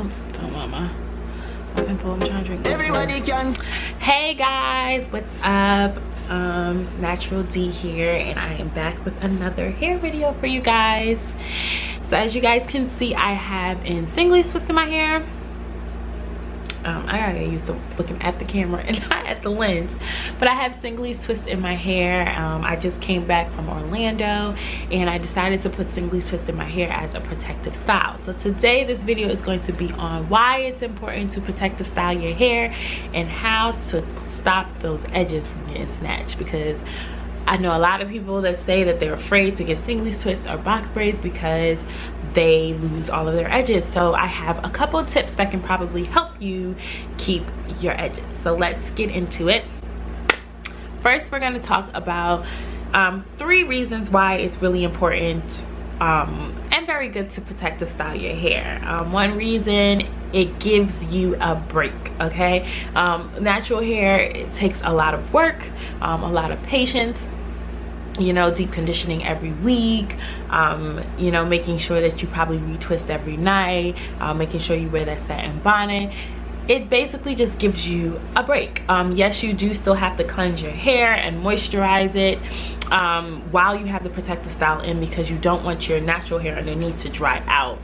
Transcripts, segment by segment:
Oh, don't want my pimple. I'm trying to drink. Everybody can. Hey guys, what's up? It's Natural D here, and I am back with another hair video for you guys. So as you guys can see, I have in singly twisted my hair. I gotta get used to looking at the camera and not at the lens, but I have singly twists in my hair. I just came back from Orlando and I decided to put singly twist in my hair as a protective style. So today this video is going to be on why it's important to protective style your hair and how to stop those edges from getting snatched, because I know a lot of people that say that they're afraid to get singly twists or box braids because they lose all of their edges. So I have a couple of tips that can probably help you keep your edges. So let's get into it. First, we're going to talk about 3 reasons why it's really important and very good to protective style your hair. One reason, it gives you a break. Okay, natural hair, it takes a lot of work, a lot of patience, you know, deep conditioning every week, you know, making sure that you probably retwist every night, making sure you wear that satin bonnet. It basically just gives you a break. Yes, you do still have to cleanse your hair and moisturize it while you have the protective style in, because you don't want your natural hair underneath to dry out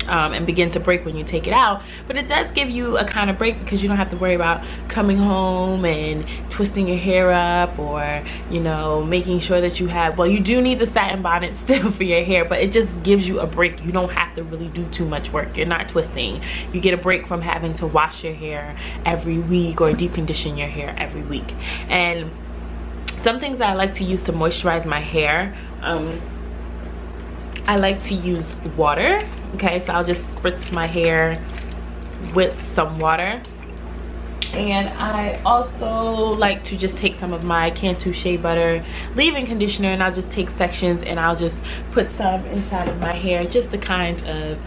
and begin to break when you take it out. But it does give you a kind of break, because you don't have to worry about coming home and twisting your hair up, or, you know, making sure that you have, well, you do need the satin bonnet still for your hair, but it just gives you a break. You don't have to really do too much work. You're not twisting. You get a break from having to wash your hair every week or deep condition your hair every week. And some things that I like to use to moisturize my hair, I like to use water. Okay, so I'll just spritz my hair with some water. And I also like to just take some of my Cantu Shea Butter leave-in conditioner, and I'll just take sections and I'll just put some inside of my hair, just to kind of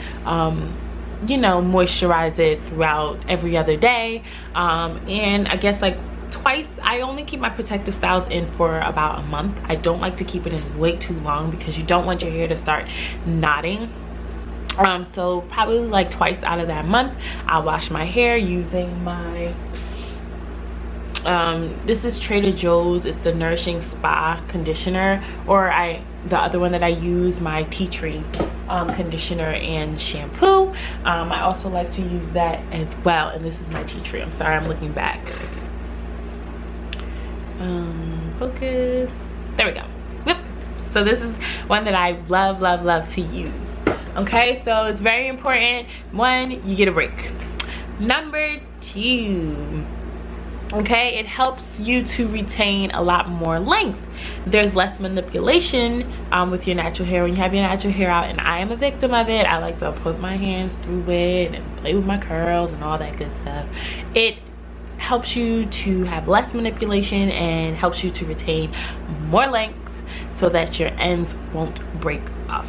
you know, moisturize it throughout every other day. And I guess like twice. I only keep my protective styles in for about a month. I don't like to keep it in way too long, because you don't want your hair to start knotting. So probably like twice out of that month, I'll wash my hair using my this is Trader Joe's. It's the Nourishing Spa conditioner, or the other one that I use, my tea tree conditioner and shampoo. I also like to use that as well, and this is my tea tree. I'm sorry, I'm looking back. Focus, there we go. Whoop. So this is one that I love to use. Okay, so it's very important. 1, you get a break. Number 2, okay, it helps you to retain a lot more length. There's less manipulation with your natural hair when you have your natural hair out, and I am a victim of it. I like to put my hands through it and play with my curls and all that good stuff. It helps you to have less manipulation and helps you to retain more length so that your ends won't break off.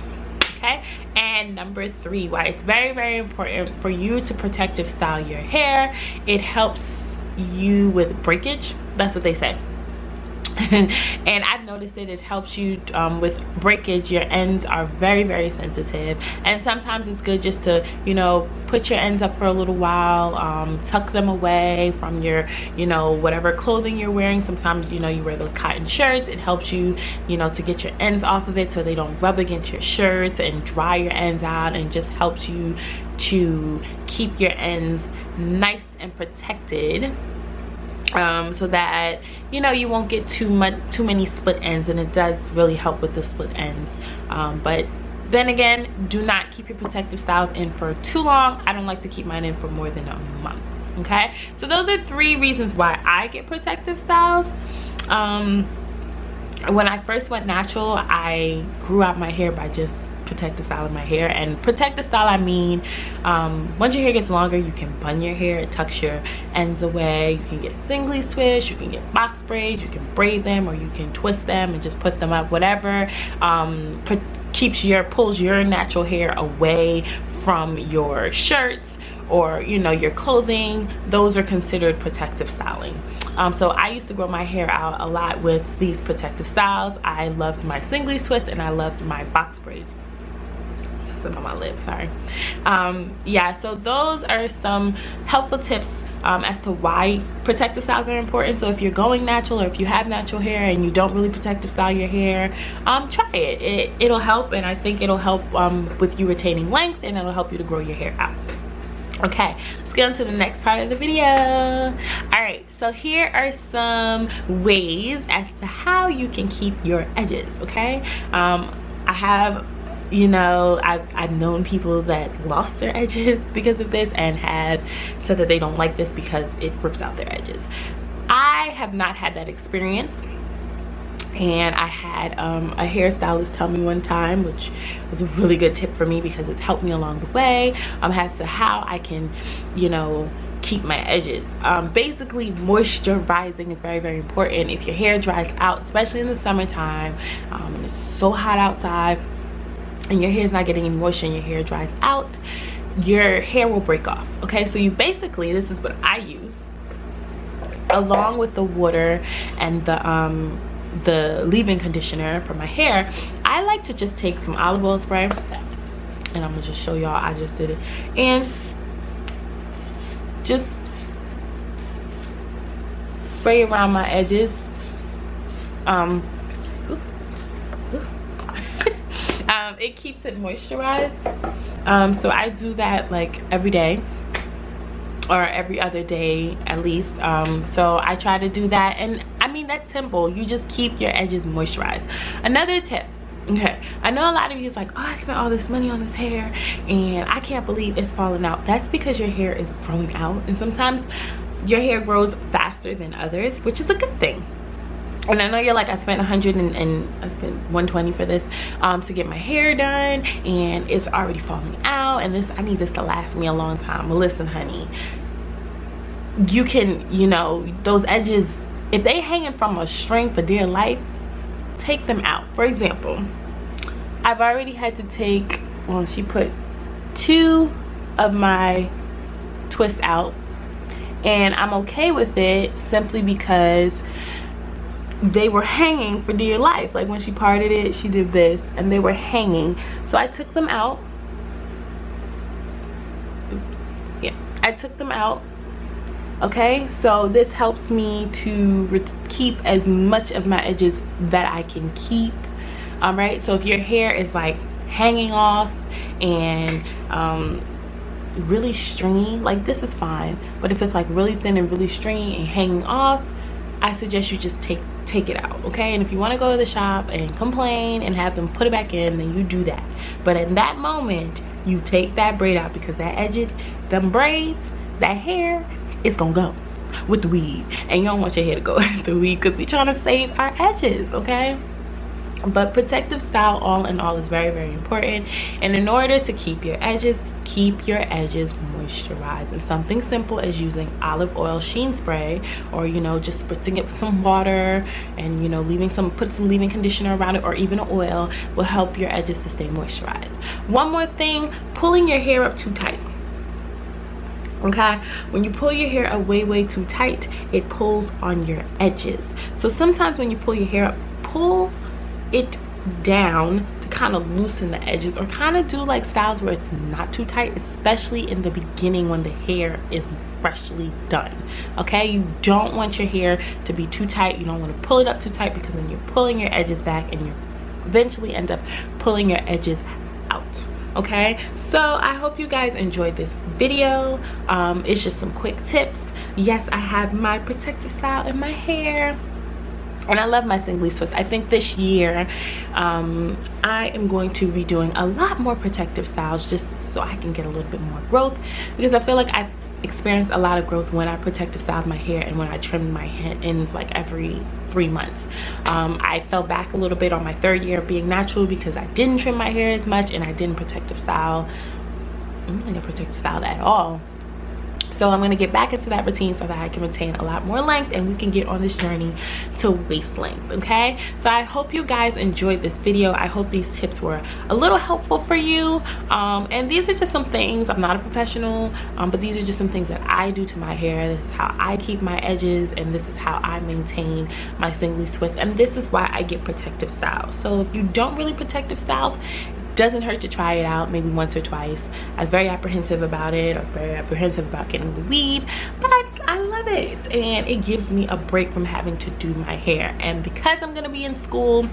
Okay, and number 3, why it's very important for you to protective style your hair, it helps you with breakage. That's what they say. And I've noticed it helps you with breakage. Your ends are very sensitive, and sometimes it's good just to, you know, put your ends up for a little while, tuck them away from your, you know, whatever clothing you're wearing. Sometimes, you know, you wear those cotton shirts. It helps you, you know, to get your ends off of it so they don't rub against your shirts and dry your ends out, and just helps you to keep your ends nice and protected, so that, you know, you won't get too many split ends. And it does really help with the split ends, but then again, do not keep your protective styles in for too long. I don't like to keep mine in for more than a month. Okay, so those are 3 reasons why I get protective styles. When I first went natural, I grew out my hair by just protective style of my hair. And protective style, I mean, once your hair gets longer, you can bun your hair. It tucks your ends away. You can get singly twist, you can get box braids, you can braid them, or you can twist them and just put them up, whatever pulls your natural hair away from your shirts or, you know, your clothing. Those are considered protective styling. So I used to grow my hair out a lot with these protective styles. I loved my singly twist and I loved my box braids. accent on my lips, sorry. Yeah, so those are some helpful tips as to why protective styles are important. So if you're going natural, or if you have natural hair and you don't really protective style your hair, try it. It'll help, and I think it'll help with you retaining length, and it'll help you to grow your hair out. Okay, let's get on to the next part of the video. All right, so here are some ways as to how you can keep your edges. Okay, I have, you know, I've known people that lost their edges because of this, and have said that they don't like this because it rips out their edges. I have not had that experience, and I had a hairstylist tell me one time, which was a really good tip for me because it's helped me along the way, as to how I can, you know, keep my edges. Basically, moisturizing is very, very important. If your hair dries out, especially in the summertime, and it's so hot outside, and your hair is not getting any moisture and your hair dries out, your hair will break off. Okay, so you basically, this is what I use along with the water and the leave-in conditioner for my hair. I like to just take some olive oil spray, and I'm gonna just show y'all, I just did it, and just spray around my edges. It keeps it moisturized, so I do that like every day or every other day at least. So I try to do that, and I mean, that's simple. You just keep your edges moisturized. Another tip, okay, I know a lot of you is like, oh, I spent all this money on this hair and I can't believe it's falling out. That's because your hair is growing out, and sometimes your hair grows faster than others, which is a good thing. And I know you're like, I spent 100 and I spent 120 for this to get my hair done, and it's already falling out, and this, I need this to last me a long time. Well, listen, honey, you can, you know, those edges, if they hanging from a string for dear life, take them out. For example, I've already had to take, well, she put 2 of my twists out, and I'm okay with it simply because they were hanging for dear life. Like when she parted it, she did this, and they were hanging, so I took them out. Oops. Yeah, I took them out. Okay, so this helps me to keep as much of my edges that I can keep. Right, so if your hair is like hanging off and really stringy, like this is fine, but if it's like really thin and really stringy and hanging off, I suggest you just take it out. Okay, and if you want to go to the shop and complain and have them put it back in, then you do that. But in that moment, you take that braid out, because that edge, them braids, that hair, it's gonna go with the weave, and you don't want your hair to go with the weave, because we're trying to save our edges. Okay, but protective style all in all is very, very important, and in order to keep your edges moisturized, and something simple as using olive oil sheen spray, or, you know, just spritzing it with some water and, you know, put some leave-in conditioner around it, or even oil, will help your edges to stay moisturized. One more thing, pulling your hair up too tight. Okay, when you pull your hair up way too tight, it pulls on your edges. So sometimes when you pull your hair up, pull it down to kind of loosen the edges, or kind of do like styles where it's not too tight, especially in the beginning when the hair is freshly done. Okay, you don't want your hair to be too tight. You don't want to pull it up too tight, because then you're pulling your edges back, and you eventually end up pulling your edges out. Okay, so I hope you guys enjoyed this video. It's just some quick tips. Yes, I have my protective style in my hair, and I love my single leaf twist. I think this year I am going to be doing a lot more protective styles, just so I can get a little bit more growth, because I feel like I've experienced a lot of growth when I protective styled my hair and when I trimmed my ends like every 3 months. I fell back a little bit on my 3rd year of being natural, because I didn't trim my hair as much, and I didn't protective style. I don't think I protective styled at all. So I'm going to get back into that routine so that I can retain a lot more length, and we can get on this journey to waist length. Okay, so I hope you guys enjoyed this video. I hope these tips were a little helpful for you, and these are just some things. I'm not a professional, but these are just some things that I do to my hair. This is how I keep my edges, and this is how I maintain my single leaf twist, and this is why I get protective styles. So if you don't really protective styles, doesn't hurt to try it out maybe once or twice. I was very apprehensive about it. I was very apprehensive about getting the weave, but I love it, and it gives me a break from having to do my hair. And because I'm gonna be in school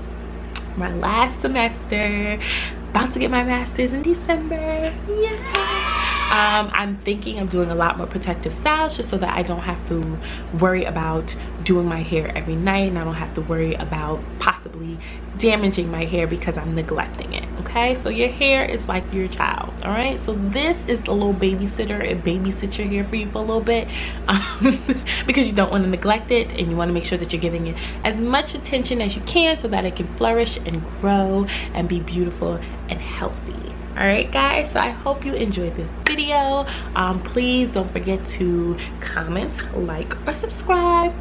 my last semester, about to get my master's in December, yeah, I'm thinking of doing a lot more protective styles, just so that I don't have to worry about doing my hair every night, and I don't have to worry about possibly damaging my hair because I'm neglecting it. Okay, so your hair is like your child. All right, so this is the little babysitter. It babysits your hair for you for a little bit, because you don't want to neglect it, and you want to make sure that you're giving it as much attention as you can so that it can flourish and grow and be beautiful and healthy. All right guys, so I hope you enjoyed this video. Please don't forget to comment, like, or subscribe.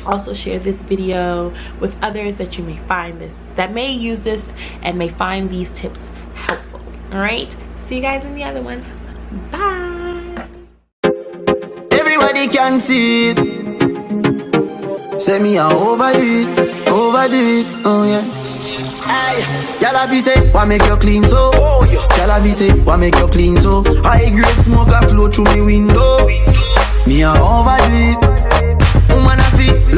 Also share this video with others that you may find that may use this and may find these tips helpful. All right, see you guys in the other one. Bye. Everybody can see it. Say me I overdo it, oh yeah. Aye, y'all be say, why make you clean so? Y'all be say, why make you clean so? High grade smoke a flow through me window. Me a overdo it.